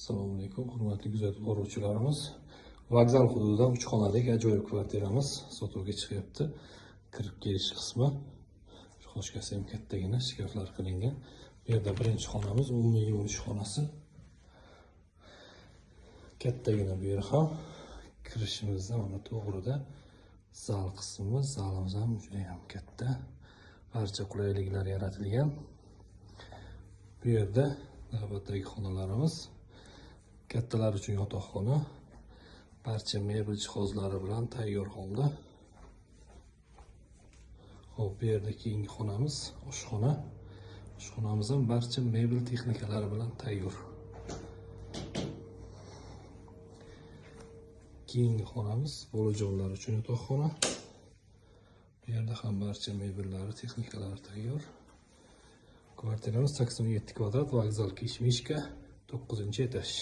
Assalomu alaykum, hurmatli kuzatib boruvchilarimiz. Vokzal hududida 3 xonalik ajoyib kvartiramiz sotuvga chiqyapti. Kirib kelish qismi xoshkasi ham kattagina, shkaflar qilingan. Bu yerda birinchi xonamiz, umumiy yuvinish xonasi. Kattagina bu yer ham. Kirishimizda mana to'g'rida zal qismimiz, zalimiz ham juda ham katta. Barcha qulayliklar yaratilgan. Bu yerda navbatdagi xonalarimiz. Kattalar uchun yotoqxona, barcha mebel jihozlari bilan tayyor holda. Xo'p, bu yerda keyingi xonamiz oshxona. Oshxonamiz ham barcha mebel texnikalari bilan tayyor. Keyingi xonamiz bolajonlar uchun yotoqxona. Bu yerda ham barcha mebellari, texnikalari tayyor. Kvartiramiz 87 kvadrat, vokzal Kishmishka, 9-etaj.